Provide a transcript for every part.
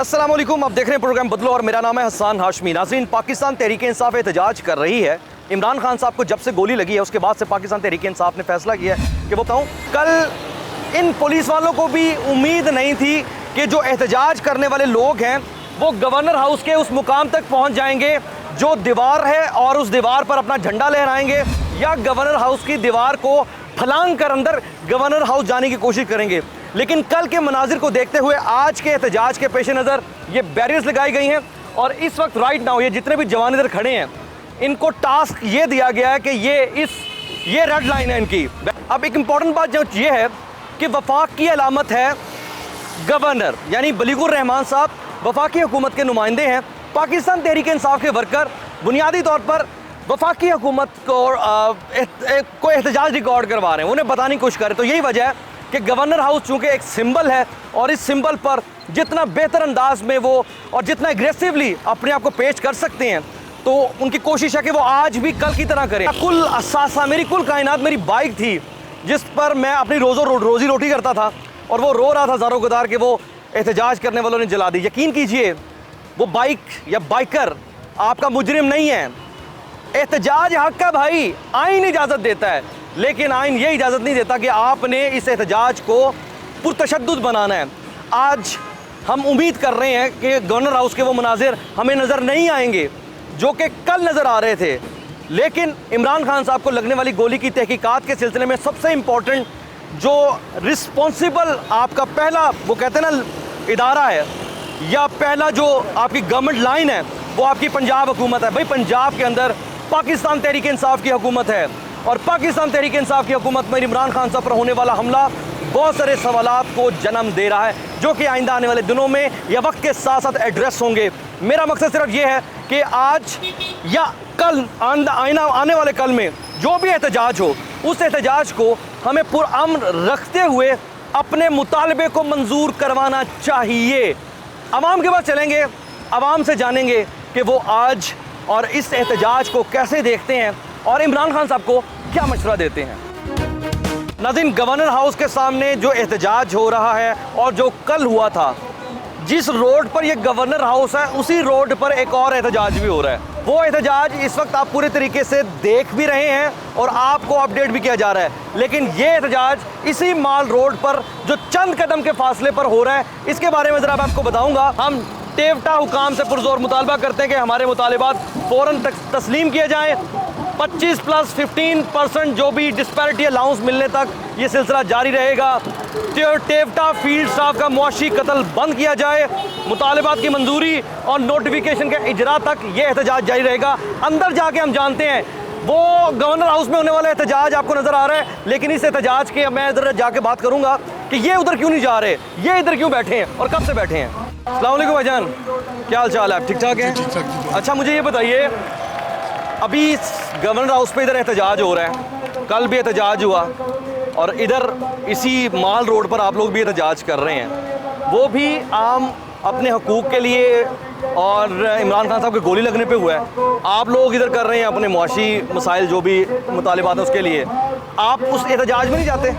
अस्सलाम वालेकुम, आप देख रहे हैं प्रोग्राम बदलो और मेरा नाम है हसन हाशमी। नाज़रीन, पाकिस्तान तहरीक इंसाफ एहतजाज कर रही है। इमरान खान साहब को जब से गोली लगी है उसके बाद से पाकिस्तान तहरीक इंसाफ ने फैसला किया है कि वो बताऊँ, कल इन पुलिस वालों को भी उम्मीद नहीं थी कि जो एहतजाज करने वाले लोग हैं वो गवर्नर हाउस के उस मुकाम तक पहुँच जाएंगे जो दीवार है और उस दीवार पर अपना झंडा लहराएंगे या गवर्नर हाउस की दीवार को फलांग कर अंदर गवर्नर हाउस जाने की कोशिश करेंगे। लेकिन कल के मनाजिर को देखते हुए आज के एहतजाज के पेश नज़र ये बैरियर्स लगाई गई हैं और इस वक्त राइट नाउ ये जितने भी जवान इधर खड़े हैं इनको टास्क ये दिया गया है कि ये रेड लाइन है इनकी। अब एक इम्पॉर्टेंट बात जो ये है कि वफाक की अलामत है गवर्नर यानी बलीगुर रहमान साहब वफाकी हुकूमत के नुमाइंदे हैं। पाकिस्तान तहरीक इंसाफ के वर्कर बुनियादी तौर पर वफाकी हुकूमत को एहतजाज रिकॉर्ड करवा रहे हैं, उन्हें बताने की कोशिश कर रहे हैं। तो यही वजह है कि गवर्नर हाउस चूँकि एक सिंबल है और इस सिंबल पर जितना बेहतर अंदाज में वो और जितना एग्रेसिवली अपने आप को पेश कर सकते हैं तो उनकी कोशिश है कि वो आज भी कल की तरह करें। कुल असासा मेरी कुल कायनात मेरी बाइक थी जिस पर मैं अपनी रोज़ी रोटी करता था और वो रो रहा था ज़ारो गुदार के वो एहतजाज करने वालों ने जला दी। यकीन कीजिए वो बाइक या बाइकर आपका मुजरिम नहीं है। एहतजाज हक का भाई, आइन इजाज़त देता है, लेकिन आइन ये इजाज़त नहीं देता कि आपने इस एहतजाज को पुरतशद्दुद बनाना है। आज हम उम्मीद कर रहे हैं कि गवर्नर हाउस के वो मनाजिर हमें नज़र नहीं आएंगे जो कि कल नज़र आ रहे थे, लेकिन इमरान खान साहब को लगने वाली गोली की तहकीकात के सिलसिले में सबसे इम्पोर्टेंट जो रिस्पॉन्सिबल आपका पहला वो कहते हैं ना इदारा है या पहला जो आपकी गवर्नमेंट लाइन है वो आपकी पंजाब हुकूमत है। भाई पंजाब के अंदर पाकिस्तान तहरीक इंसाफ की हुकूमत है और पाकिस्तान तहरीक इंसाफ की हुकूमत में इमरान खान साहब पर होने वाला हमला बहुत सारे सवालात को जन्म दे रहा है जो कि आइंदा आने वाले दिनों में या वक्त के साथ साथ एड्रेस होंगे। मेरा मकसद सिर्फ ये है कि आज या कल आने वाले कल में जो भी एहतजाज हो उस एहतजाज को हमें पुरअमन रखते हुए अपने मुतालबे को मंजूर करवाना चाहिए। अवाम के पास चलेंगे, अवाम से जानेंगे कि वो आज और इस एहतजाज को कैसे देखते हैं और इमरान खान साहब को क्या मशवरा देते हैं। नाज़रीन, गवर्नर हाउस के सामने जो एहतजाज हो रहा है और जो कल हुआ था, जिस रोड पर ये गवर्नर हाउस है उसी रोड पर एक और एहतजाज भी हो रहा है। वो एहतजाज इस वक्त आप पूरे तरीके से देख भी रहे हैं और आपको अपडेट भी किया जा रहा है, लेकिन ये एहतजाज इसी माल रोड पर जो चंद कदम के फासले पर हो रहा है इसके बारे में ज़रा मैं आपको बताऊँगा। हम टेवटा हुकाम से पुरजोर मुतालबा करते हैं कि हमारे मुतालिबात फ़ौरन तस्लीम किए जाएँ। 25 + 15% जो भी डिस्पैरिटी अलाउंस मिलने तक ये सिलसिला जारी रहेगा। टेवटा फील्ड स्टाफ का मुआशी कत्ल बंद किया जाए, मुतालिबात की मंजूरी और नोटिफिकेशन के इजरा तक ये एहतजाज जारी रहेगा। अंदर जाके हम जानते हैं वो गवर्नर हाउस में होने वाला एहतजाज आपको नज़र आ रहा है, लेकिन इस एहतजाज के मैं इधर जाके बात करूँगा कि ये उधर क्यों नहीं जा रहे, ये इधर क्यों बैठे हैं और कब से बैठे हैं। अस्सलाम वालेकुम भाईजान, क्या हाल चाल है, आप ठीक ठाक हैं? अच्छा, मुझे ये बताइए, अभी गवर्नर हाउस पे इधर एहतजाज हो रहा है, कल भी एहतजाज हुआ और इधर इसी माल रोड पर आप लोग भी एहतजाज कर रहे हैं, वो भी आम अपने हकूक़ के लिए और इमरान खान साहब की गोली लगने पे हुआ है। आप लोग इधर कर रहे हैं अपने मुआशी मसाइल जो भी मुतालिबात है उसके लिए, आप उस एहतजाज में नहीं जाते?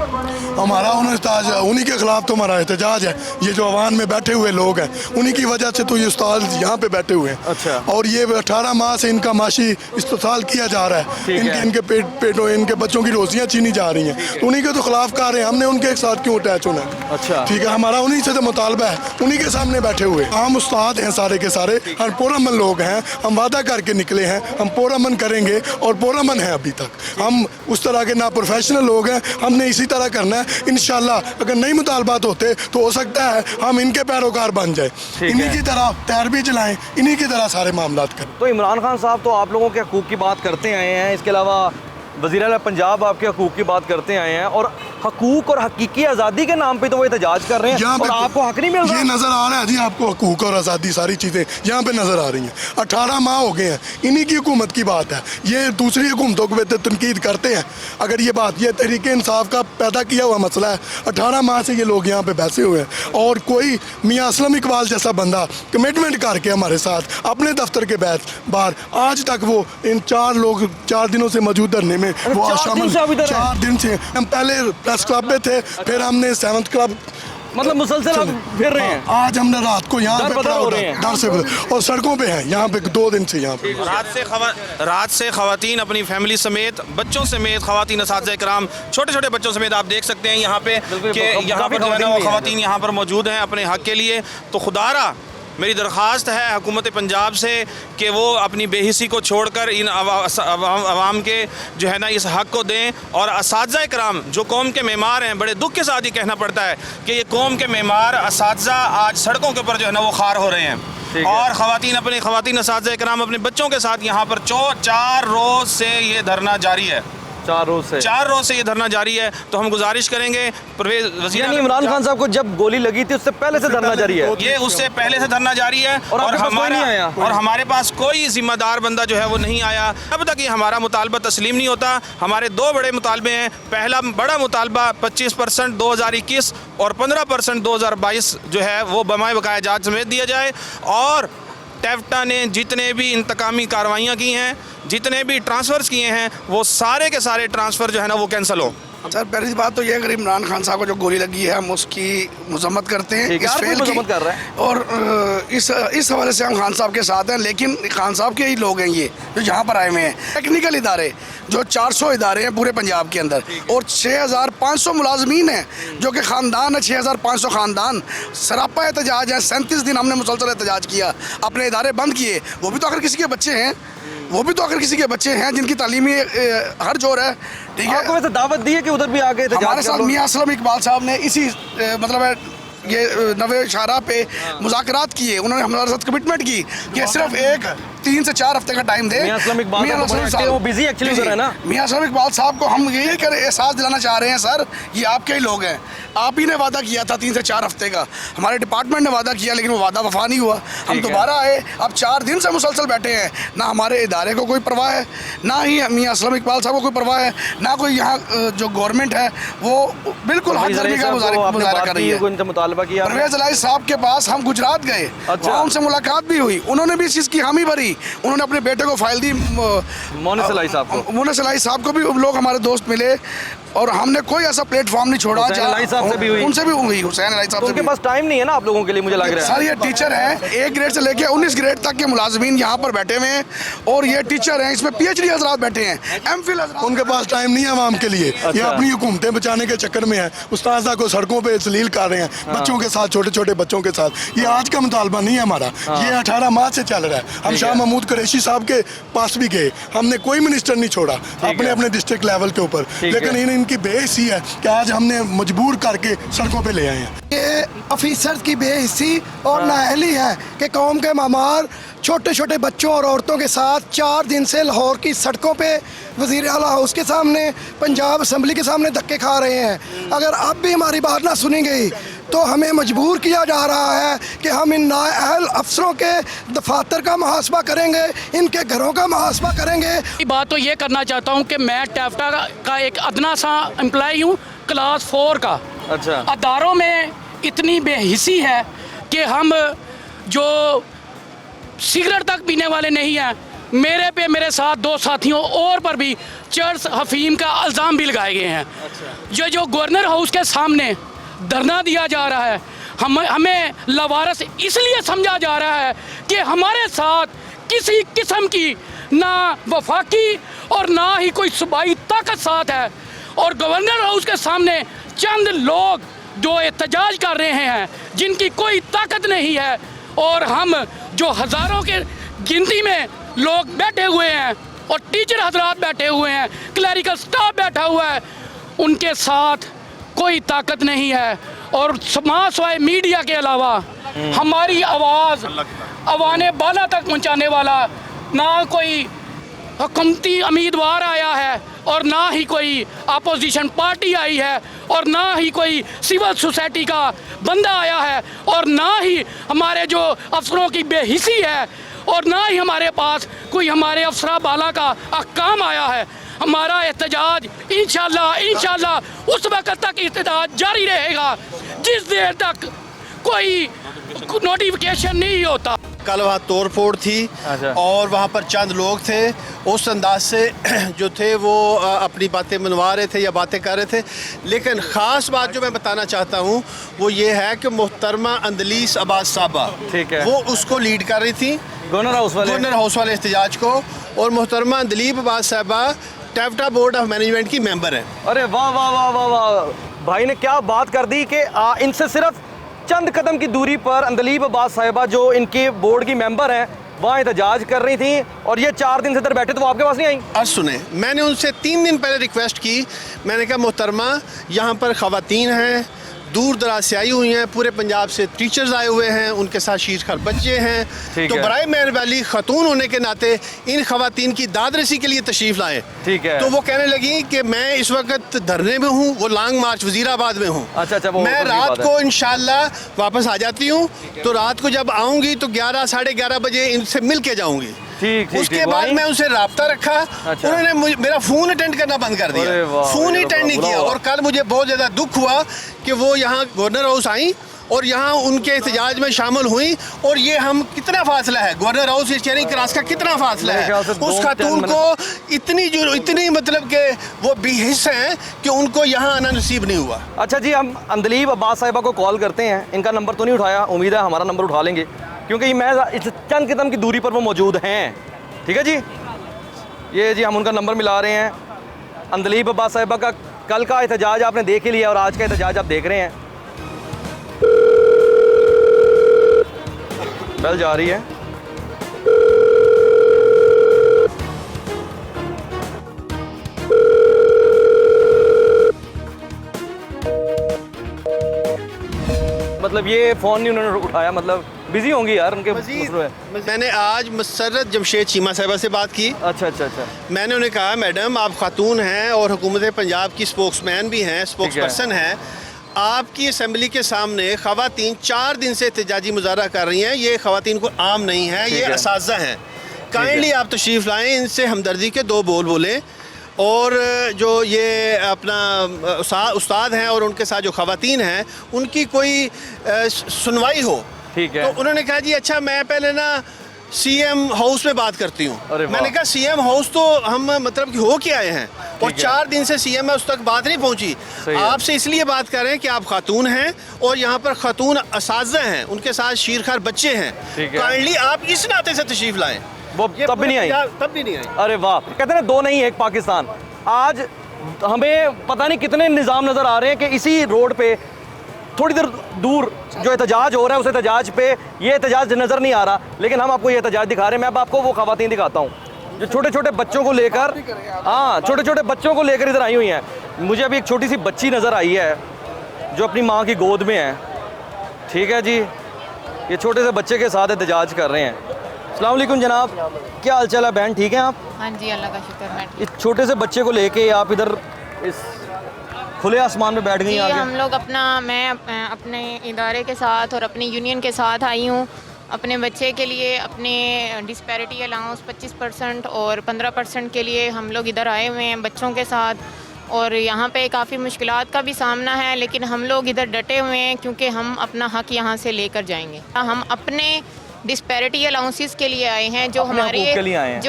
हमारा उन्हीं के खिलाफ तो हमारा एहतजाज है। ये जो अवान में बैठे हुए लोग हैं उन्हीं की वजह से तो ये उस्ताद यहाँ पे बैठे हुए हैं। अच्छा। और ये 18 माह से इनका माशी इस्तेसाल किया जा रहा है, इनके पेटों इनके बच्चों की रोजियाँ छीनी जा रही हैं, तो उन्हीं के तो खिलाफ कर रहे हैं। हमने उनके साथ क्यों अटैच होना है? अच्छा, ठीक है, हमारा उन्हीं से तो मुतालबा है, उन्हीं के सामने बैठे हुए हम उस्ताद हैं सारे के सारे, हम पुरअमन लोग हैं, हम वादा करके निकले हैं, हम पुरअमन करेंगे और पुरअमन है अभी तक। हम उस तरह के ना प्रोफेशनल लोग हैं, हमने इसी तरह करना है। इंशाल्लाह अगर नई मुतालबात होते तो हो सकता है हम इनके पैरोकार बन जाए, इन्हीं की तरह तैर भी चलाएं, इन्हीं की तरह सारे मामलात करें। तो इमरान खान साहब तो आप लोगों के हकूक़ की बात करते आए हैं, इसके अलावा वज़ीर आला पंजाब आपके हकूक़ की बात करते आए हैं और हकूक़ और हकीकी आज़ादी के नाम पे तो वो एहतजाज कर रहे हैं और आपको हक नहीं मिल रहा। ये नज़र आ रहा है जी आपको, हकूक़ और आज़ादी सारी चीज़ें यहाँ पे नज़र आ रही हैं। 18 माह हो गए हैं, इन्हीं की हुकूमत की बात है। ये दूसरी हुकूमतों को तनकीद करते हैं। अगर ये बात ये तहरीक इंसाफ का पैदा किया हुआ मसला है, 18 माह से ये लोग यहाँ पे बैठे हुए हैं और कोई मियाँ असलम इकबाल जैसा बंदा कमिटमेंट करके हमारे साथ अपने दफ्तर के बाहर आज तक वो इन 4 दिनों से मौजूद धरने में वो शामिल 4 दिन से। हम पहले प्रेस क्लब में थे, फिर हमने 7th क्लब मतलब मुसलसल आप फिर रहे हैं। आज हमने रात को यहाँ दर पे बदर हो रहे हैं। डर से और सड़कों पे हैं यहाँ पे 2 दिन से यहाँ पे। रात से खवातीन अपनी फैमिली समेत, बच्चों समेत, खवातीन असातिज़ा किराम, छोटे छोटे बच्चों समेत आप देख सकते हैं यहाँ पे कि यहाँ पर जो है ना वो खवातीन यहाँ पर मौजूद हैं अपने हक़ के लिए। तो खुदारा मेरी दरख्वास्त है हुकूमत पंजाब से कि वो अपनी बेहिसी को छोड़कर इन अवाम के जो है ना इस हक़ को दें। और असातिज़ा कराम जो कौम के मेमार हैं, बड़े दुख के साथ ही कहना पड़ता है कि ये कौम के मेमार असातिज़ा आज सड़कों के ऊपर जो है ना वो खार हो रहे हैं। और ख़वातीन असातिज़ा कराम अपने बच्चों के साथ यहाँ पर 4 रोज़ से ये धरना जारी है। 4 रोज से ये धरना जारी है। तो हम गुजारिश करेंगे परवेज़ वज़ीर, यानी इमरान खान साहब को जब गोली लगी थी उससे पहले से धरना जारी है, ये उससे पहले से धरना जारी है। और हमारे पास कोई जिम्मेदार बंदा जो है वो नहीं आया अब तक। ये हमारा मुतालबा तस्लीम नहीं होता। हमारे 2 बड़े मुतालबे हैं। पहला बड़ा मुतालबा 25% 2021 और 15% 2022 जो है वो बमाए बकाया जात समेत दिया जाए। और टेफ्टा ने जितने भी इंतकामी कार्रवाइयाँ की हैं, जितने भी ट्रांसफ़र्स किए हैं, वो सारे के सारे ट्रांसफ़र जो है ना वो कैंसिल हो। सर पहली बात तो ये, अगर इमरान खान साहब को जो गोली लगी है हम उसकी मजम्मत करते हैं, इस फेल की कर रहे हैं। और इस हवाले से हम खान साहब के साथ हैं। लेकिन खान साहब के ही लोग हैं ये जो यहाँ पर आए हुए हैं। टेक्निकल इदारे जो 400 इदारे हैं पूरे पंजाब के अंदर और 6500 मुलाजमीन हैं जो कि ख़ानदान है, 6500 ख़ानदान सरापा एहतजाज है। 37 दिन हमने मुसलसल एहतजाज किया, अपने इदारे बंद किए। वो भी तो आखिर किसी के बच्चे हैं, जिनकी तालीमी हर जोर है। ठीक है, आपको वैसे दावत दी है कि उधर भी आगे हमारे साथ मियां असलम इकबाल साहब ने इसी मतलब ये नवे शारा पे मुज़ाकरात किए। उन्होंने हमारे साथ कमिटमेंट की कि सिर्फ 3 से 4 हफ्ते का टाइम दे। मियां असलम इकबाल साहब को हम यही एहसास दिलाना चाह रहे हैं, सर ये आपके ही लोग हैं। आप ही ने वादा किया था 3 से 4 हफ्ते का, हमारे डिपार्टमेंट ने वादा किया लेकिन वो वादा वफा नहीं हुआ। हम दोबारा आए, अब 4 दिन से मुसलसल बैठे हैं। ना हमारे इदारे को कोई परवाह है, ना ही मियां असलम इकबाल साहब को कोई परवाह है, ना कोई यहाँ जो गवर्नमेंट है वो बिल्कुल हर तरह का मुजाहरा कर रही है। परवेज़ इलाही साहब के पास हम गुजरात गए, वहाँ उनसे मुलाकात भी हुई, उन्होंने भी इस चीज़ की हामी भरी। उन्होंने अपने बेटे को फाइल दी। मोनिस इलाही साहब को भी लोग हमारे दोस्त मिले और हमने कोई ऐसा प्लेटफॉर्म नहीं छोड़ा। हुसैन इलाही साहब से भी हुई, उनसे भी हुई। हुसैन इलाही साहब, उनके पास टाइम नहीं है ना आप लोगों के लिए, मुझे लग रहा है। सर ये टीचर हैं, 1 ग्रेड से लेके 19 ग्रेड तक के मुलाजमीन यहाँ पर बैठे हुए हैं और ये टीचर हैं, इसमें PhD हजरात बैठे हैं, MPhil हजरात। उनके पास टाइम नहीं है आवाम के लिए। ये अपनी हुकूमतें बचाने के चक्कर में है, उस्तादा को सड़कों पे जलील कर रहे हैं, बच्चों के साथ, छोटे छोटे बच्चों के साथ। ये आज का मुतालबा नहीं है हमारा, ये 18 माह से चल रहा है। हम शाह महमूद कुरैशी साहब के पास भी गए, हमने कोई मिनिस्टर नहीं छोड़ा अपने डिस्ट्रिक्ट लेवल के ऊपर, लेकिन इनकी बेहिस्सी है कि आज हमने मजबूर करके सड़कों पे ले आए हैं। ये ऑफिसर्स की बेहिस्सी और नाअहली है कि कौम के मामार छोटे छोटे बच्चों और औरतों के साथ 4 दिन से लाहौर की सड़कों पे वज़ीर आला हाउस के सामने, पंजाब असम्बली के सामने धक्के खा रहे हैं। अगर अब भी हमारी बात ना सुनी गई तो हमें मजबूर किया जा रहा है कि हम इन नाअहल अफसरों के दफातर का मुहासबा करेंगे, इनके घरों का मुहासबा करेंगे। बात तो ये करना चाहता हूँ कि मैं टेफ्टा का एक अदना सा एम्प्लॉई हूँ, क्लास 4 का। अच्छा, अदारों में इतनी बेहिसी है कि हम जो सिगरेट तक पीने वाले नहीं हैं, मेरे पे मेरे साथ 2 साथियों और पर भी चर्स हफीम का इल्ज़ाम भी लगाए गए हैं। अच्छा। जो गवर्नर हाउस के सामने धरना दिया जा रहा है, हमें लवारस इसलिए समझा जा रहा है कि हमारे साथ किसी किस्म की ना वफाकी और ना ही कोई सूबाई ताकत साथ है। और गवर्नर हाउस के सामने चंद लोग जो एहतजाज कर रहे हैं जिनकी कोई ताकत नहीं है, और हम जो हज़ारों के गिनती में लोग बैठे हुए हैं और टीचर हजरात बैठे हुए हैं, क्लरिकल स्टाफ बैठा हुआ है, उनके साथ कोई ताकत नहीं है। और समाज वाय मीडिया के अलावा हमारी आवाज़ अवाने बाला तक पहुंचाने वाला ना कोई हुकूमती उम्मीदवार आया है और ना ही कोई अपोजिशन पार्टी आई है और ना ही कोई सिविल सोसाइटी का बंदा आया है और ना ही हमारे जो अफसरों की बेहिसी है और ना ही हमारे पास कोई हमारे अफसरा बाला का अहकाम आया है। हमारा एहतजाज इंशाल्लाह उस वक्त तक एहतजाज जारी रहेगा जिस देर तक कोई नोटिफिकेशन नहीं होता। कल वहाँ तोड़ फोड़ थी अच्छा। और वहाँ पर चंद लोग थे उस अंदाज से जो थे वो अपनी बातें मनवा रहे थे या बातें कर रहे थे। लेकिन ख़ास बात जो मैं बताना चाहता हूँ वो ये है कि मोहतरमा अंदलीस अब्बास साहबा, ठीक है, वो उसको लीड कर रही थी, गवर्नर हाउस वाले एहतजाज को। और मोहतरमा अंदलीब अब्बास साहबा टैप्टा बोर्ड ऑफ मैनेजमेंट की मेंबर हैं। अरे वाह वाह वाह वाह वाह, भाई ने क्या बात कर दी कि इनसे सिर्फ चंद कदम की दूरी पर अंदलीब अब्बास साहिबा जो इनके बोर्ड की मेंबर हैं वहाँ एहतजाज कर रही थी और ये 4 दिन से इधर बैठे तो वो आपके पास नहीं आई। अब सुने, मैंने उनसे 3 दिन पहले रिक्वेस्ट की, मैंने कहा मोहतरमा यहाँ पर ख़वातीन हैं, दूर दराज से आई हुई हैं, पूरे पंजाब से टीचर्स आए हुए हैं, उनके साथ शीरखर बच्चे हैं, तो बराए मेहरबानी खतून होने के नाते इन खवातीन की दादरसी के लिए तशरीफ़ लाएं। ठीक है। तो वो कहने लगी कि मैं इस वक्त धरने में हूँ, वो लॉन्ग मार्च वज़ीराबाद में हूँ। अच्छा, मैं रात को इंशाल्लाह वापस आ जाती हूँ, तो रात को जब आऊँगी तो 11 साढ़े 11 बजे इनसे मिल के जाऊँगी। उसके बाद मैं उनसे राब्ता रखा। अच्छा। उन्होंने मेरा फ़ोन अटेंड करना बंद कर दिया, फ़ोन ही अटेंड नहीं किया। और कल मुझे बहुत ज़्यादा दुख हुआ कि वो यहाँ गवर्नर हाउस आई और यहाँ उनके एहतजाज में शामिल हुई। और ये हम कितना फासला है गवर्नर हाउस से चेरिंग क्रॉस का, कितना फासला है। उस खातून को इतनी मतलब कि वो बेहिस हैं कि उनको यहाँ आना नसीब नहीं हुआ। अच्छा जी, हम अंदलीब अब्बास साहिबा को कॉल करते हैं, इनका नंबर तो नहीं उठाया, उम्मीद है हमारा नंबर उठा लेंगे क्योंकि मैं इस चंद कदम की दूरी पर वो मौजूद हैं। ठीक है जी, ये जी हम उनका नंबर मिला रहे हैं। अंदलीब अब्बास साहिबा का कल का एहतजाज आपने देख ही लिया और आज का एहतजाज आप देख रहे हैं। बेल जा रही है। मतलब ये फ़ोन नहीं उन्होंने उठाया, मतलब बिजी होंगी यार उनके। मैंने आज मसरत जमशेद चीमा साहिबा से बात की। अच्छा अच्छा अच्छा। मैंने उन्हें कहा मैडम आप खातून हैं और हुकूमत पंजाब की स्पोक्समैन भी हैं, स्पोक्स पर्सन हैं, आपकी असम्बली के सामने ख़वातीन 4 दिन से एहतजाजी मुजाहरा कर रही हैं, ये ख़वातीन को आम नहीं है, ये असाज़ा हैं, काइंडली आप तशरीफ़ लाएँ, इनसे हमदर्दी के 2 बोल बोलें। और जो ये अपना उस्ताद हैं और उनके साथ जो ख़वातीन हैं उनकी कोई सुनवाई हो। ठीक है। तो उन्होंने कहा जी अच्छा मैं पहले ना CM हाउस में बात करती हूँ। मैंने कहा CM हाउस तो हम मतलब कि हो के आए हैं और 4 दिन से CM है, उस तक बात नहीं पहुँची। आपसे इसलिए बात कर रहे हैं कि आप खातून हैं और यहाँ पर खातून असाज़ा हैं, उनके साथ शीरखार बच्चे हैं, काइंडली आप इस नाते से तशरीफ़ लाएँ। वो तब भी नहीं आई। तब भी नहीं आई। अरे वाह, कहते हैं 2 नहीं एक पाकिस्तान। आज हमें पता नहीं कितने निज़ाम नज़र आ रहे हैं कि इसी रोड पे थोड़ी देर दूर जो एहतजाज हो रहा है उस एहतजाज पे ये एहतजाज नज़र नहीं आ रहा, लेकिन हम आपको ये एहतजाज दिखा रहे हैं। मैं अब आपको वो ख़वातीन दिखाता हूँ जो छोटे छोटे बच्चों को लेकर, हाँ छोटे छोटे बच्चों को लेकर इधर आई हुई हैं। मुझे अभी एक छोटी सी बच्ची नज़र आई है जो अपनी माँ की गोद में है। ठीक है जी, ये छोटे से बच्चे के साथ एहतजाज कर रहे हैं। अस्सलाम वालेकुम जनाब, क्या हाल चाल है बहन, ठीक है आप? हाँ जी, अल्लाह का शुक्र। मैं इस छोटे से बच्चे को लेके आप इधर इस खुले आसमान में बैठ गई? हम लोग मैं अपने इदारे के साथ और अपनी यूनियन के साथ आई हूँ अपने बच्चे के लिए। अपने डिस्पैरिटी अलाउंस 25% और 15% के लिए हम लोग इधर आए हुए हैं बच्चों के साथ। और यहाँ पे काफ़ी मुश्किलात का भी सामना है, लेकिन हम लोग इधर डटे हुए हैं क्योंकि हम अपना हक़ यहाँ से लेकर जाएंगे। हम अपने डिस्पैरिटी अलाउंसेस के लिए आए हैं जो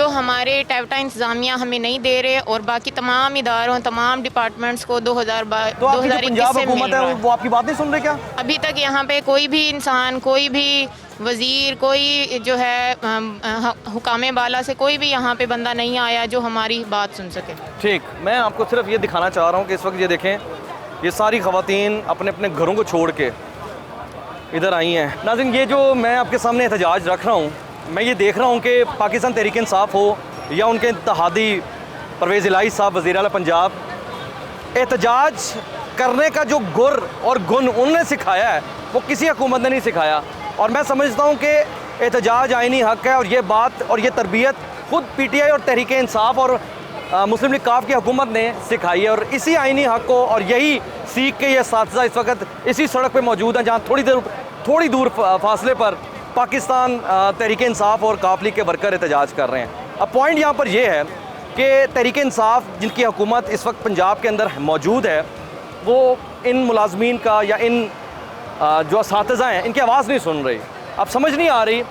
हमारे टैप्टा इंतज़ामिया हमें नहीं दे रहे और बाकी तमाम इदारों तमाम डिपार्टमेंट्स को 2021 से मिल रहा है। वो आपकी बात नहीं सुन रहे क्या? अभी तक यहाँ पे कोई भी इंसान, कोई भी वज़ीर, कोई जो है हुकामे बाला से कोई भी यहाँ पे बंदा नहीं आया जो हमारी बात सुन सके। ठीक, मैं आपको सिर्फ ये दिखाना चाह रहा हूँ कि इस वक्त ये देखें, ये सारी ख़वातीन अपने अपने घरों को छोड़ के इधर आई हैं। नाज़रीन, ये जो मैं आपके सामने एहतजाज रख रहा हूँ, मैं ये देख रहा हूँ कि पाकिस्तान तहरीक इंसाफ हो या उनके इत्तेहादी परवेज़ इलाही साहब वज़ीर आला पंजाब, एहतजाज करने का जो गुर और गुन उन्होंने सिखाया है वो किसी हुकूमत ने नहीं सिखाया। और मैं समझता हूँ कि एहतजाज आइनी हक़ है और ये बात और ये तरबियत ख़ुद PTI और तहरीक इंसाफ और मुस्लिम लीग काफ की हुकूमत ने सिखाई है। और इसी आइनी हक़ को और यही सीख के ये साथीज़ा इस वक्त इसी सड़क पे मौजूद हैं जहाँ थोड़ी दूर फासले पर पाकिस्तान तहरीक इंसाफ और काफ लीग के वर्कर एहतजाज कर रहे हैं। अब पॉइंट यहाँ पर यह है कि तहरीक इंसाफ जिनकी हुकूमत इस वक्त पंजाब के अंदर मौजूद है, वो इन मुलाजमीन का या इन जो असातिज़ा हैं इनकी आवाज़ नहीं सुन रही। अब समझ नहीं आ रही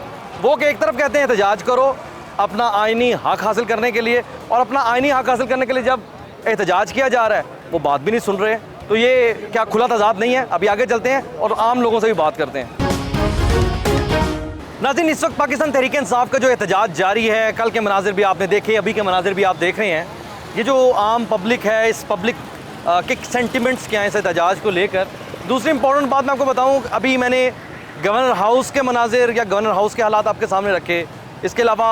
वो कि एक तरफ कहते हैं एहतजाज करो अपना आइनी हक हासिल करने के लिए, और अपना आइनी हक हासिल करने के लिए जब एहतजाज किया जा रहा है वो बात भी नहीं सुन रहे। तो ये क्या खुला तजाद नहीं है? अभी आगे चलते हैं और आम लोगों से भी बात करते हैं। नाज़रीन, इस वक्त पाकिस्तान तहरीक इंसाफ का जो एहतजाज जारी है, कल के मनाजिर भी आपने देखे, अभी के मनाजिर भी आप देख रहे हैं। ये जो आम पब्लिक है, इस पब्लिक के सेंटिमेंट्स क्या हैं इस एहतजाज को लेकर। दूसरी इंपॉर्टेंट बात मैं आपको बताऊं, अभी मैंने गवर्नर हाउस के मनाजिर या गवर्नर हाउस के हालात आपके सामने रखे। इसके अलावा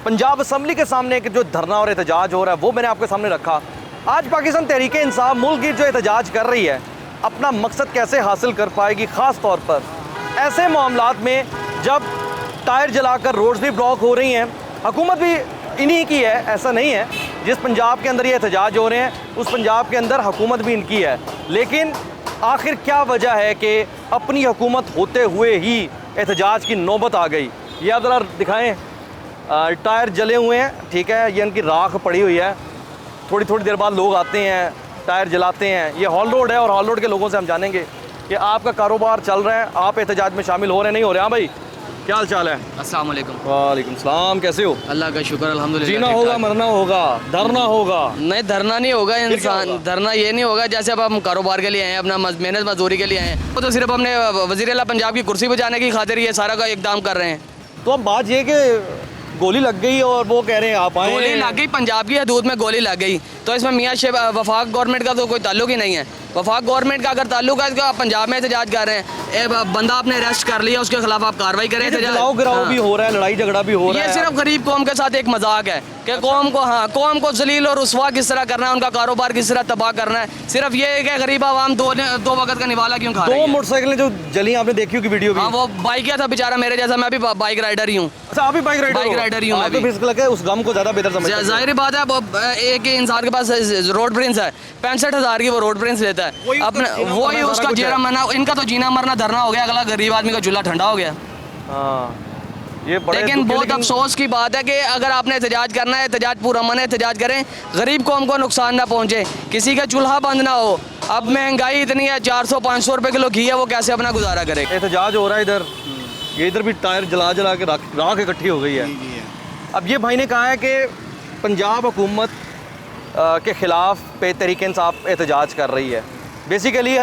पंजाब असम्बली के सामने एक जो धरना और एहतजाज हो रहा है वो मैंने आपके सामने रखा। आज पाकिस्तान तहरीक इंसाफ मुल्क की जो एहतजाज कर रही है अपना मकसद कैसे हासिल कर पाएगी, ख़ास तौर पर ऐसे मामलात में जब टायर जलाकर रोड्स भी ब्लॉक हो रही हैं। हुकूमत भी इन्हीं की है, ऐसा नहीं है। जिस पंजाब के अंदर ये एहतजाज हो रहे हैं उस पंजाब के अंदर हुकूमत भी इनकी है। लेकिन आखिर क्या वजह है कि अपनी हुकूमत होते हुए ही एहतजाज की नौबत आ गई? ये आप ज़रा दिखाएँ, टायर जले हुए हैं, ठीक है, ये इनकी राख पड़ी हुई है। थोड़ी थोड़ी देर बाद लोग आते हैं, टायर जलाते हैं। ये हॉल रोड है और हॉल रोड के लोगों से हम जानेंगे कि आपका कारोबार चल रहा है, आप एहतजाज में शामिल हो रहे नहीं हो रहे? हाँ भाई, क्या हाल चाल है? अस्सलाम वालेकुम। वालेकुम सलाम, कैसे हो? अल्लाह का शुक्र अल्हम्दुलिल्लाह। जीना होगा, मरना होगा, धरना होगा? नहीं, धरना नहीं होगा क्या इंसान, होगा? धरना ये नहीं होगा जैसे अब हम कारोबार के लिए आए हैं, अपना मेहनत मजदूरी के लिए आए हैं, वो तो सिर्फ हमने वज़ीर आला पंजाब की कुर्सी बचाने की खातिर ये सारा का इकदाम कर रहे हैं। तो अब बात ये कि गोली लग गई और वो कह रहे हैं आप आए। गोली लग गई, पंजाब की हदूद में गोली लग गई, तो इसमें मियाँ वफाक गवर्नमेंट का तो कोई ताल्लुक ही नहीं है। वफाक गवर्नमेंट का अगर ताल्लुक है तो आप पंजाब में एहतजाज कर रहे हैं, बंदा आपने अरेस्ट कर लिया, उसके खिलाफ आप कार्रवाई करें। गिराव गिराव भी हो रहा है, लड़ाई झगड़ा भी हो रहा है। ये सिर्फ गरीब कौम के साथ एक मजाक है कि कौम को जलील और रुस्वा किस तरह करना है, उनका कारोबार किस तरह तबाह करना है। सिर्फ ये है कि गरीब आवाम दो वक्त का निवाला क्यों खा रही है। दो मोटरसाइकिलें जो जली आपने देखी होगी वीडियो भी। हाँ, वो बाइक किया था बेचारा मेरे जैसा, मैं भी बाइक राइडर ही हूँ। अच्छा, आप भी बाइक राइडर ही हूँ? मैं भी। तो फिर उस गम को ज़्यादा बेहतर समझते हैं। जाहिर बात है, एक इंसान के पास रोड प्रिंस है, 65,000 की वो रोड प्रिंस लेता है अपने, वही उसका जेरा मरना, इनका तो जीना मरना धरना हो गया, अगला गरीब आदमी का चूल्हा ठंडा हो गया। ये लेकिन बहुत अफसोस की बात है कि अगर आपने एहतजाज करना है, एहतजाज पूरा मन है, एहतजाज करें, गरीब कौम को नुकसान ना पहुंचे, किसी का चूल्हा बंद ना हो। अब महंगाई इतनी है, 400-500 रुपये किलो घी है, वो कैसे अपना गुजारा करे? एहतजाज हो रहा है इधर, ये इधर भी टायर जला जला के राख इकट्ठी हो गई है। अब ये भाई ने कहा है कि पंजाब हुकूमत के ख़िलाफ़ पे तहरीक इंसाफ एहतजाज कर रही है। बेसिकली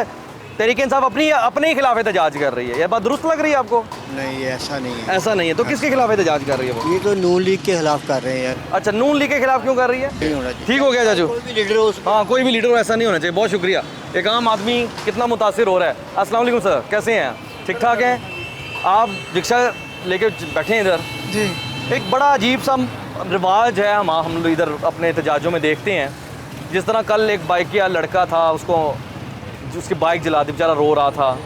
तहरीक इंसाफ अपने ही खिलाफ एहतजाज कर रही है। ये बात दुरुस्त लग रही है आपको? नहीं, ऐसा नहीं है। ऐसा नहीं है तो किसके खिलाफ एहतजाज कर रही है वो? ये तो नून लीग के खिलाफ कर रहे हैं यार। अच्छा, नून लीग के खिलाफ क्यों कर रही है? ठीक हो गया चाचू, कोई भी लीडर हो, हाँ कोई भी लीडर हो, ऐसा नहीं होना चाहिए। बहुत शुक्रिया। एक आम आदमी कितना मुतासिर हो रहा है। अस्सलाम वालेकुम सर, कैसे हैं? ठीक ठाक हैं? आप रिक्शा लेके बैठे हैं इधर जी। एक बड़ा अजीब सा रिवाज है, हम लोग इधर अपने एहतजाजों में देखते हैं। जिस तरह कल एक बाइक का लड़का था, उसकी बाइक जला दी, बेचारा रो रहा था।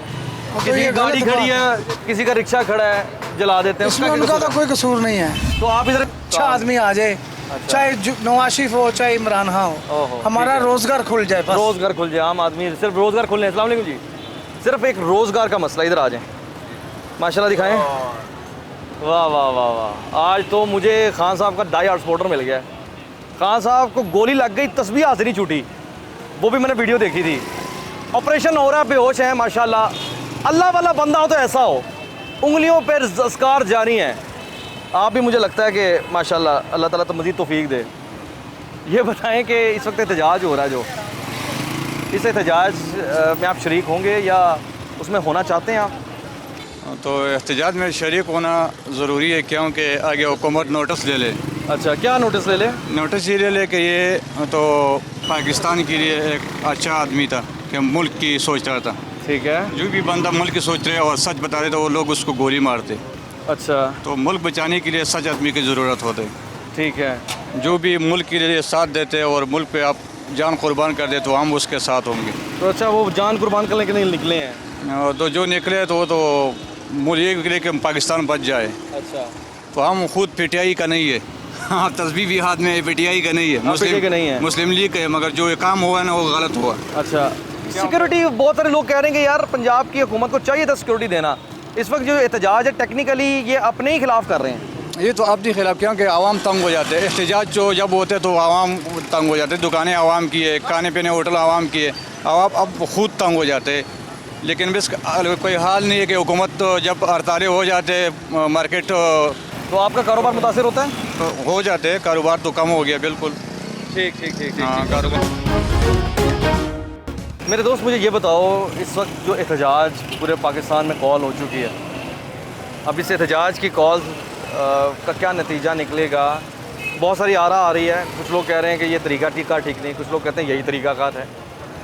किसी की गाड़ी खड़ी है, किसी का रिक्शा खड़ा है, जला देते हैं। इसमें उनका तो कोई कसूर नहीं है। तो आप इधर अच्छा आदमी आ जाए, चाहे नवाज शरीफ हो चाहे इमरान खान हो, हमारा रोजगार खुल जाए, बस रोजगार खुल जाए। आम आदमी सिर्फ रोजगार खुलने। अस्सलाम वालेकुम जी, सिर्फ एक रोजगार का मसला। इधर आ जाएं, माशाल्लाह दिखाएं। वाह वाह वाह वाह, आज तो मुझे खान साहब का डाई हार्ड सपोर्टर मिल गया। खान साहब को गोली लग गई, तस्बीह हाथ से नहीं छूटी, वो भी मैंने वीडियो देखी थी। ऑपरेशन हो रहा है, बेहोश है माशाल्लाह। अल्लाह वाला बंदा हो तो ऐसा हो, उंगलियों पर अस्कार जारी हैं। आप भी मुझे लगता है कि माशाल्लाह अल्लाह ताला तो मज़ीद तौफीक दे। ये बताएं कि इस वक्त एहतजाज हो रहा है, जो इस एहतजाज में आप शरीक होंगे या उसमें होना चाहते हैं आप? तो एहतजाज में शरीक होना ज़रूरी है, क्योंकि आगे हुकूमत नोटिस ले ले। अच्छा, क्या नोटिस ले ले? नोटिस ये ले ले कि ये तो पाकिस्तान के लिए एक अच्छा आदमी था कि मुल्क की सोच रहा था। ठीक है। जो भी बंदा मुल्क की सोच रहे और सच बता रहे तो वो लोग उसको गोली मारते। अच्छा, तो मुल्क बचाने के लिए सच आदमी की ज़रूरत होती। ठीक है। जो भी मुल्क के लिए साथ देते और मुल्क पे आप जान कुर्बान कर दे तो हम उसके साथ होंगे। तो अच्छा, वो जान कुर्बान करने के लिए निकले हैं? और तो जो निकले तो वो तो मुल्क ये निकले कि पाकिस्तान बच जाए। अच्छा, तो हम खुद पीटीआई का नहीं है। हाँ, तस्बीह भी हाथ में पीटीआई का नहीं है, मुस्लिम लीग का है, मगर जो ये काम हुआ ना वो गलत हुआ। अच्छा, सिक्योरिटी बहुत सारे लोग कह रहे हैं कि यार पंजाब की हुकूमत को चाहिए था सिक्योरिटी देना। इस वक्त जो एहतजाज है टेक्निकली ये अपने ही खिलाफ कर रहे हैं। ये तो अपने खिलाफ, क्योंकि आवाम तंग हो जाते हैं। एहतजाज जो जब होते तो आवाम तंग हो जाते, दुकानें आवाम की है, खाने पीने होटल आवाम की है, आवाम अब खुद तंग हो जाते। लेकिन बस कोई हाल नहीं है कि हुकूमत तो जब हड़तालें हो जाते मार्केट तो आपका कारोबार मुतासिर होता है? हो जाते, कारोबार तो कम हो गया बिल्कुल। ठीक ठीक ठीक ठीक, हाँ ठीक। कारोबार। मेरे दोस्त मुझे ये बताओ, इस वक्त जो एहतजाज पूरे पाकिस्तान में कॉल हो चुकी है, अब इस एहतजाज की कॉल का क्या नतीजा निकलेगा? बहुत सारी आरा आ रही है, कुछ लोग कह रहे हैं कि ये तरीका ठीक नहीं, कुछ लोग कहते हैं यही तरीक़ाकार है।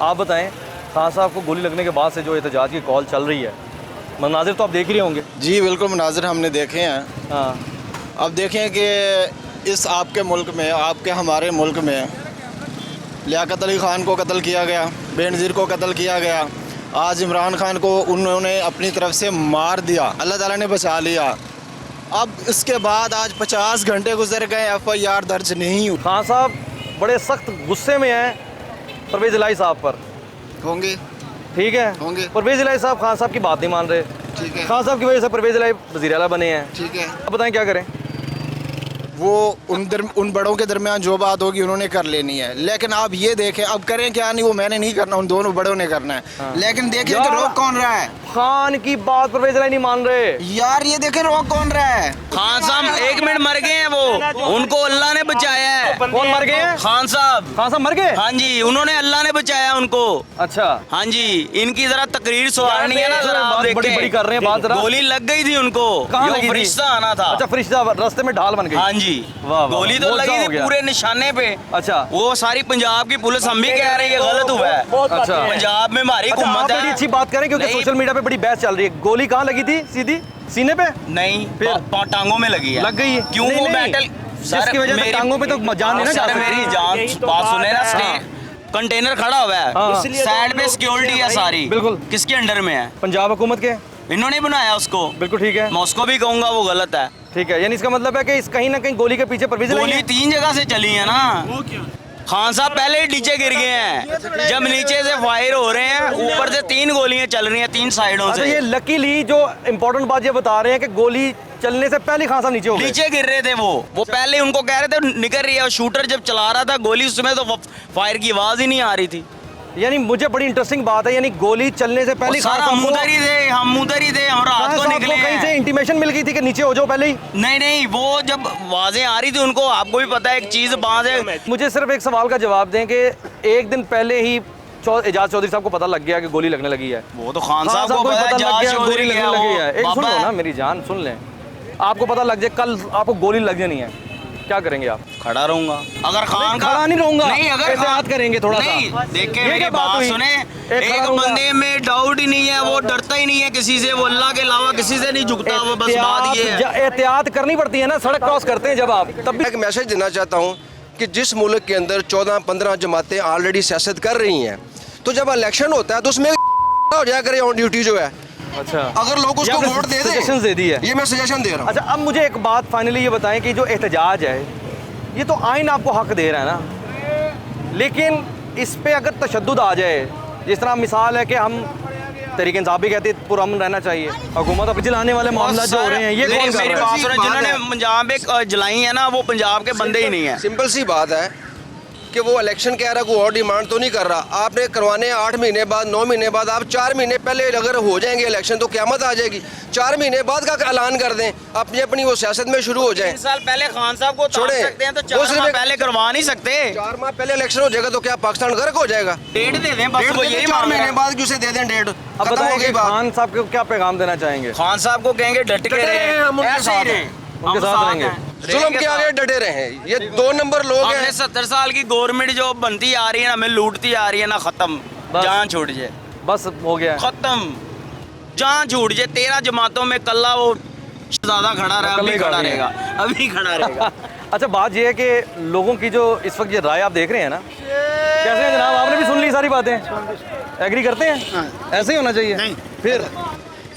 आप बताएं, खान साहब को गोली लगने के बाद से जो एहतजाज की कॉल चल रही है, मनाजिर तो आप देख रहे होंगे। जी बिल्कुल, मनाजिर हमने देखे हैं। हाँ, अब देखें कि इस आपके मुल्क में, आपके हमारे मुल्क में लियाकत अली ख़ान को कत्ल किया गया, बेनज़ीर को कत्ल किया गया, आज इमरान खान को उन्होंने अपनी तरफ से मार दिया, अल्लाह ताला ने बचा लिया। अब इसके बाद आज 50 घंटे गुजर गए, FIR दर्ज नहीं हुई। खान साहब बड़े सख्त गुस्से में हैं परवेज़ इलाही साहब पर। होंगे, ठीक है, होंगे। परवेज़ इलाही साहब खान साहब की बात नहीं मान रहे। ठीक है, खान साहब की वजह से परवेज़ इलाही वज़ीर आला बने हैं। ठीक है। अब बताएं क्या करें? वो उन बड़ों के दरमियान जो बात होगी उन्होंने कर लेनी है, लेकिन आप ये देखें अब करें क्या नहीं, वो मैंने नहीं करना, उन दोनों बड़ों ने करना है। हाँ। लेकिन देखें कि रोक कौन रहा है। खान की बात परवेज़ इलाही नहीं मान रहे यार, ये देखें रोक कौन रहा है। खान साहब 1 मिनट मर गए हैं, वो उनको अल्लाह ने बचाया है। कौन मर गए हैं? खान साहब मर गए? हाँ जी, उन्होंने अल्लाह ने बचाया उनको। अच्छा, हाँ जी, इनकी जरा तकरीर सुधारनी है ना, जरा आप बड़ी बड़ी कर रहे हैं बात, जरा गोली लग गई थी उनको, कहाँ लगी थी? फरिश्ता आना था। अच्छा, फरिश्ता रास्ते में ढाल बन गई। हाँ जी, वाह, वाह, गोली तो मौजा लगी हो थी गया। पूरे निशाने पे। अच्छा, वो सारी पंजाब की पुलिस हम भी कह रहे हैं ये गलत हुआ है। अच्छा, पंजाब में हमारी अच्छा, आप हुकूमत बड़ी है। अच्छी बात करें क्योंकि नहीं। सोशल मीडिया पे बड़ी बहस चल रही है। गोली कहाँ लगी थी? सीधी सीने पे? नहीं, फिर? टांगों में लगी है। लग गई है? क्यों? नहीं, वो नहीं। बैटल जिसकी वजह से टांगों पे तो जान नहीं ना जा सर, सकती। मेरी जान बात सुने ना, हाँ। कंटेनर खड़ा हुआ है, हाँ। साइड पे सिक्योरिटी है सारी, बिल्कुल। किसके अंडर में है? पंजाब हुकूमत के। इन्होंने बनाया उसको। बिल्कुल ठीक है, मैं उसको भी कहूंगा वो गलत है। ठीक है, यानी इसका मतलब है कि इस कहीं ना कहीं गोली के पीछे परवेज़ इलाही गोली है। 3 जगह से चली है ना। खान साहब पहले ही नीचे गिर गए हैं, जब नीचे से फायर हो रहे हैं, ऊपर से 3 गोलियां चल रही हैं 3 साइडों अच्छा, से। ये लकीली जो इम्पोर्टेंट बात ये बता रहे हैं कि गोली चलने से पहले खान साहब नीचे हो गए। नीचे गिर रहे थे वो पहले उनको कह रहे थे निकल रही है, और शूटर जब चला रहा था गोली उसमें तो फायर की आवाज ही नहीं आ रही थी। यानी मुझे बड़ी इंटरेस्टिंग बात है, यानी गोली चलने से पहले सारा हम उधर ही थे, हम रात को निकले कहीं से हैं। इंटीमेशन मिल गई थी कि नीचे हो जाओ पहले ही? नहीं, वो जब आवाजें आ रही थी उनको, आपको भी पता है एक चीज बात है। मुझे सिर्फ एक सवाल का जवाब दें कि एक दिन पहले ही एजाज चौधरी साहब को पता लग गया कि गोली लगने लगी है। वो तो खान साहब को पता लग गया गोली लगने लगी है। एक सुन लो बाबा ना मेरी जान, सुन लें, आपको पता लग जाए कल आपको गोली लग जानी है, क्या करेंगे आप? खड़ा रहूंगा। अगर खान खड़ा नहीं रहूंगा, नहीं, अगर एहतियात करेंगे थोड़ा सा। नहीं, देखे ये मेरी क्या बात बात हुई? सुने, खड़ा एक रहूंगा। बंदे में डाउट ही नहीं है, वो डरता ही नहीं है किसी से, वो अल्लाह के अलावा किसी से नहीं झुकता, वो बस बात ये है। एहतियात करनी पड़ती है ना, सड़क क्रॉस करते हैं जब आप, तब भी। एक मैसेज देना चाहता हूँ कि जिस मुल्क के अंदर 14-15 जमातें ऑलरेडी सियासत कर रही हैं, तो जब इलेक्शन होता है तो उसमें हो जाया करे ऑन ड्यूटी जो है। अच्छा, अगर लोग उसको वोट दे दें, सजेशन दे दी है, ये मैं सजेशन दे रहा हूँ। अच्छा, अब मुझे एक बात फाइनली ये बताएं कि जो एहतजाज है, ये तो आइन आपको हक दे रहा है ना, लेकिन इस पे अगर तशद्दुद आ जाए, जिस तरह मिसाल है कि हम तहरीक इंसाफ भी कहते हैं पुरअमन रहना चाहिए, हुकूमत अब जलाने वाले मामला जो हो रहे हैं, ये कौन कर मेरी रहा बात है? सुनो, जिन्होंने पंजाब में जलाई है ना, वो पंजाब के बंदे ही नहीं है। सिंपल सी बात है कि वो इलेक्शन कह रहा है, कोई और डिमांड तो नहीं कर रहा। आपने करवाने 8 महीने बाद, 9 महीने बाद, आप 4 महीने पहले अगर हो जाएंगे इलेक्शन तो क़यामत आ जाएगी। 4 महीने बाद का ऐलान कर दें, अपनी अपनी वो सियासत में शुरू हो जाए। 3 साल पहले खान साहब को छोड़े, सकते हैं तो वो 4 सिर्फ माह एक- पहले करवा नहीं सकते। 4 माह पहले इलेक्शन हो जाएगा तो क्या पाकिस्तान गर्क हो जाएगा? डेट दे दें बस, डेट वो दे दें, यही 4 मांग रहे महीने हैं। बाद उसे दे दें डेट, अब खत्म बताएं हो कि गई बात। खान साहब को क्या पैगाम देना चाहेंगे? खान साहब को कहेंगे डट के रहे, हम उनके ऐसे ही साथ रहे, हैं। उनके हम साथ रहेंगे। हैं। जुल्म के आगे डटे रहे हैं, ये 2 नंबर लोग अपने हैं। 70 साल की गवर्नमेंट जो बनती आ रही है ना, हमें लूटती आ रही है ना, खत्म, बस। जान छूट जाए, बस हो गया है। खत्म, जान छूट जाए। 13 जमातों में कल्ला वो शहजादा खड़ा रहा, कल्ला अभी ही खड़ा खड़ा रहेगा, अभी खड़ा रहेगा। अच्छा, बात ये है कि लोगों की जो इस वक्त ये राय आप देख रहे हैं ना, कैसे हैं जनाब? आपने भी सुन ली सारी बातें, एग्री करते हैं? ऐसे ही होना चाहिए। नहीं। फिर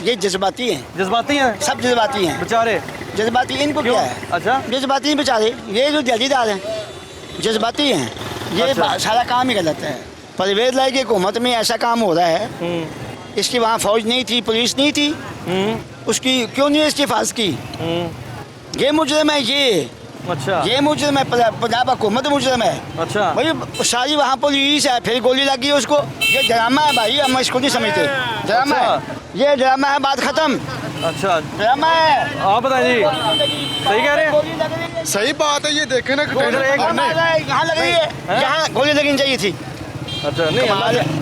ये जज्बाती हैं, जज्बाती हैं सब जज्बाती हैं, बेचारे। जज्बाती इनको क्या है? अच्छा, जज्बाती बेचारे, ये जो जल्दीदार हैं जज्बाती हैं, ये अच्छा। सारा काम ही गलत है। परवेज लाई की हुकूमत में ऐसा काम हो रहा है, इसकी वहाँ फौज नहीं थी, पुलिस नहीं थी, उसकी क्यों नहीं इसकी हिफाजत की? ये मुजरिम है, ये अच्छा। ये मुजरिम है, पंजाब हुकूमत मुजरिम है। अच्छा भाई सारी वहाँ पुलिस है, फिर गोली लगी उसको। ये ड्रामा है भाई, हम इसको नहीं समझते। ड्रामा है, ये ड्रामा है, बात खत्म। अच्छा ड्रामा है। आप बताएं जी, सही कह रहे हैं? सही बात है, ये देखे ना यहाँ लग रही है, यहाँ गोली लगनी चाहिए थी। अच्छा नहीं,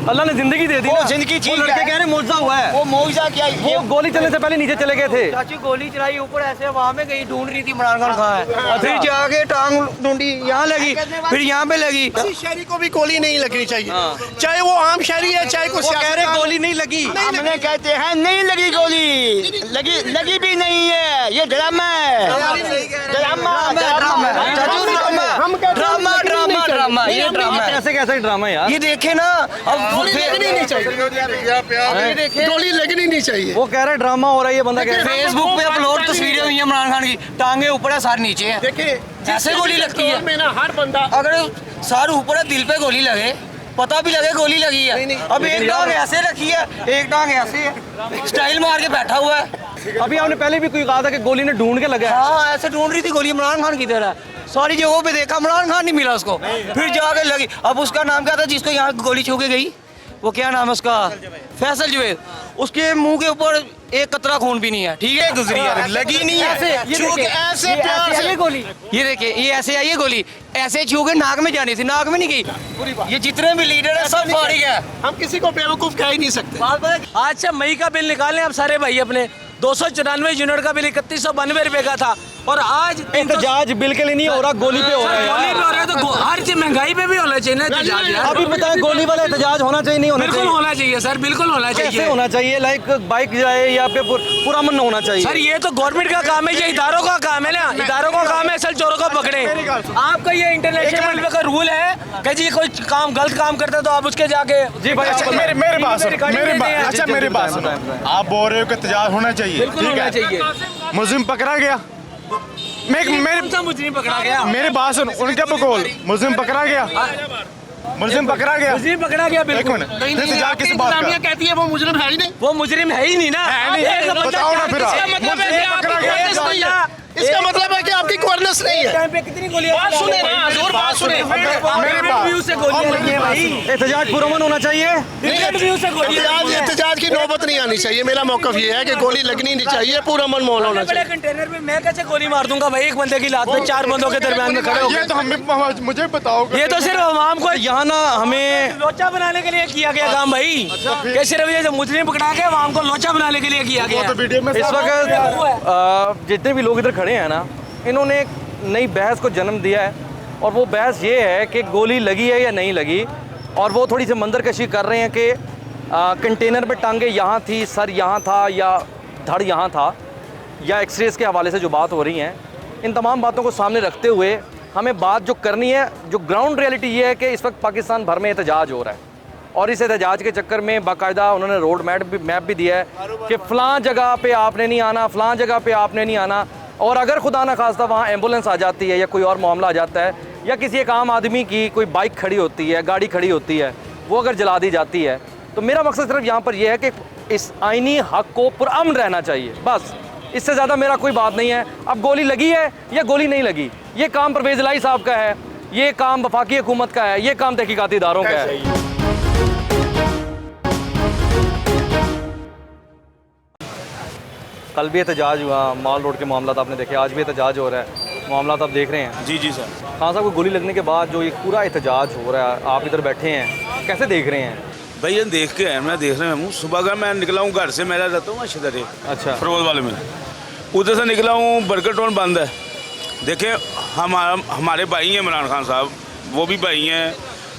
अल्लाह ने जिंदगी दे दी वो ना। जिंदगी वो ठीक लड़के है। कह रहे हैं मौजूदा हुआ है। वो मौजा क्या वो गोली चलने से पहले नीचे चले गए थे। चाची गोली चलाई ऊपर ऐसे हवा में गई, ढूंढ रही थी इमरान खान कहाँ है, फिर जाके टांग ढूंढी, यहाँ लगी, फिर यहाँ पे लगी। किसी शहरी को भी गोली नहीं लगनी चाहिए, चाहे वो आम शहरी है, चाहे कोई कह रहे गोली नहीं लगी। हमने कहते हैं नहीं लगी गोली, लगी भी नहीं है, ये ड्रामा है। ड्रामा ये ड्रामा है। कैसे कैसे ड्रामा है यार? ये देखे ना, अब गोली लगनी नहीं चाहिए। गोली लगनी नहीं चाहिए। वो कह रहे हैं ड्रामा हो रहा है, ये बंदा कह रहा है। फेसबुक पे अपलोड तस्वीरें हुई हैं इमरान खान की, टांगे ऊपर है, सार नीचे है। देखिए ऐसे गोली लगती है में ना हर बंदा, अगर सार ऊपर है, दिल पे गोली लगे, पता भी लगे गोली लगी है। अब एक टांग ऐसे रखी है, एक टांग ऐसे है, स्टाइल मार के बैठा हुआ है। अभी आपने पहले भी कोई कहा था कि गोली ने ढूंढ के लगा है। हाँ ऐसे ढूंढ रही थी गोली, इमरान खान की तरह सारी जगहों पे देखा, इमरान खान नहीं मिला उसको, फिर जाके लगी। अब उसका नाम क्या था जिसको यहाँ गोली छू के गई, वो क्या नाम है उसका, फैसल जुबैर, उसके मुंह के ऊपर एक कतरा खून भी नहीं है, ठीक है, गुजरी है, लगी नहीं है। ऐसे प्यार से गोली, ये देखिए, ये ऐसे आई है गोली, ऐसे छू के नाक में जानी थी, नाक में नहीं गई। ये जितने भी लीडर है सब फारिग है, हम किसी को बेवकूफ कह ही नहीं सकते। आज से मई का बिल निकालें आप सारे भाई अपने, 294 यूनिट का बिल 3192 रुपए का था, और आज एहतजाज बिल के लिए नहीं हो रहा, गोली पे हो रहा है। गोली पे हो रहा है, तो हर चीज महंगाई पे भी होना चाहिए ना एहतजाज यार। अभी बताएं, गोली वाला एहतजाज होना चाहिए नहीं होना बिल्कुल चाहिए? होना चाहिए सर, बिल्कुल होना कैसे चाहिए। होना चाहिए? लाइक बाइक जाए या पे पूरा अमन होना चाहिए? सर ये तो गवर्नमेंट का काम है, ये इदारों का काम है ना, इदारों का काम है असल चोरों को पकड़े। आपका ये इंटरनेशनल लेवल का रूल है कि जी कोई काम गलत काम करता है तो आप उसके जाके जी भाई मेरे पास अच्छा मेरे पास आप बोल रहे हो कि एहतजाज होना चाहिए, बिल्कुल होना चाहिए। मुस्लिम पकड़ा गया, मुजरिम पकड़ा गया, मेरे पास उनके बकौल मुस्लिम पकड़ा गया, मुस्लिम पकड़ा गया, मुजरिम पकड़ा गया, बिल्कुल। एहतजाज किस बात का? कहती है वो मुजरिम है ही नहीं, वो मुजरिम है ही नहीं ना। बताओ ना फिर आप। इसका मतलब है कि आपकी कोर्नेस नहीं है। टाइम पे कितनी गोलियां, बात सुने ना, जोर बात सुने। व्यू से गोलियां लगी हैं भाई, एहतजाज पुरअमन होना चाहिए। व्यू से गोलियां लगी हैं। एहतजाज की नौबत नहीं आनी चाहिए। मेरा मौकफ ये है कि गोली लगनी नहीं चाहिए, पूरा मन माहौल होना बड़े चाहिए। कंटेनर में मैं कैसे गोली मार दूंगा भाई, एक बंदे की लात में 4 बंदों के दरमियान में खड़े हो ये तो हमें मुझे बताओ। ये तो सिर्फ आवाम को यहाँ ना हमें लोचा बनाने के लिए किया गया काम भाई, कि सिर्फ ये जो मुजरिम पकड़ा के आवाम को लोचा बनाने के लिए किया गया। इस वक्त जितने भी लोग इधर खड़े हैं ना, इन्होंने एक नई बहस को जन्म दिया है, और वो बहस ये है कि गोली लगी है या नहीं लगी, और वो थोड़ी सी मंजरकशी कर रहे हैं कि कंटेनर में टांगे यहाँ थी, सर यहाँ था, या धड़ यहाँ था, या एक्सरेज के हवाले से जो बात हो रही हैं, इन तमाम बातों को सामने रखते हुए हमें बात जो करनी है, जो ग्राउंड रियलिटी ये है कि इस वक्त पाकिस्तान भर में एहतजाज हो रहा है, और इस एहतजाज के चक्कर में बाकायदा उन्होंने रोड मैप भी दिया है कि फ़लाँ जगह पे आपने नहीं आना, फ़लाँ जगह पे आपने नहीं आना, और अगर खुदा न खास्ता वहाँ एम्बुलेंस आ जाती है या कोई और मामला आ जाता है, या किसी एक आम आदमी की कोई बाइक खड़ी होती है, गाड़ी खड़ी होती है, वो अगर जला दी जाती है, तो मेरा मकसद सिर्फ यहाँ पर यह है कि इस आइनी हक़ को पुरअमन रहना चाहिए, बस। इससे ज़्यादा मेरा कोई बात नहीं है। अब गोली लगी है या गोली नहीं लगी, ये काम परवेज़ इलाही साहब का है, ये काम वफाकी हुकूमत का है, ये काम तहकीकाती इदारों का है। कल भी एहतजाज हुआ, माल रोड के मामला आपने देखे, आज भी एहतजाज हो रहा है, मामला आप देख रहे हैं। जी सर। खान साहब को गोली लगने के बाद जो ये पूरा एहतजाज हो रहा है, आप इधर बैठे हैं, कैसे देख रहे हैं? भाई ये देख के है, मैं देख रहा हूँ, सुबह का मैं निकला हूँ घर से, मेरा रहता हूँ शिदर, अच्छा, फरोज वाले में, उधर से निकला हूँ, बर्गर टाउन बंद है। देखें हमारे भाई हैं इमरान खान साहब, वो भी भाई हैं,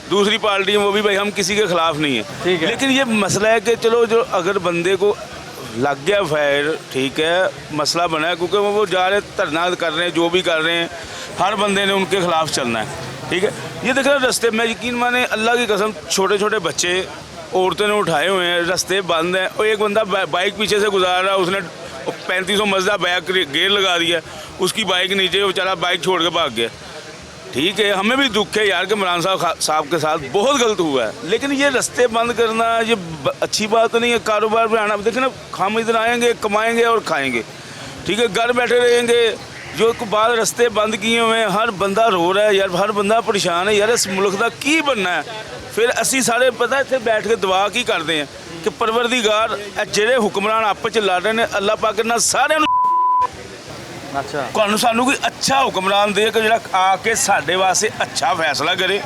दूसरी पार्टी है वो भी भाई, हम किसी के ख़िलाफ़ नहीं है, ठीक है। लेकिन ये मसला है कि चलो जो अगर बंदे को लग गया फायर, ठीक है, मसला बना है, क्योंकि वो जा रहे धरना कर रहे हैं, जो भी कर रहे हैं, हर बंदे ने उनके ख़िलाफ़ चलना है, ठीक है। ये देख रहे रास्ते में, यकीन माने अल्लाह की कसम, छोटे छोटे बच्चे औरतों ने उठाए हुए हैं, रास्ते बंद हैं, और एक बंदा बाइक पीछे से गुजार रहा है, उसने 3500 मज़दा बैक गेयर लगा दिया, उसकी बाइक नीचे, बेचारा बाइक छोड़ के भाग गया। ठीक है, हमें भी दुख है यार कि इमरान साहब के साथ बहुत गलत हुआ है, लेकिन ये रास्ते बंद करना ये अच्छी बात नहीं है। कारोबार में आना, देखिए ना, हम इधर आएंगे, कमाएंगे और खाएंगे, ठीक है, घर बैठे रहेंगे, जो एक बाद रस्ते बंद किए हुए हैं, हर बंदा रो रहा है यार, हर बंदा परेशान है यार, इस मुल्क का की बनना है। फिर असी सारे पता इतने बैठ के दुआ की करते हैं कि परवरदिगार ਜਿਹੜੇ हुक्मरान आपस च लड़ रहे हैं, अल्लाह पाक ना सारे अच्छा ਤੁਹਾਨੂੰ ਸਾਨੂੰ ਕੋਈ ਅੱਛਾ ਹੁਕਮਰਾਨ ਦੇ ਕਿ ਜਿਹੜਾ ਆ ਕੇ ਸਾਡੇ ਵਾਸਤੇ ਅੱਛਾ ਫੈਸਲਾ ਕਰੇ।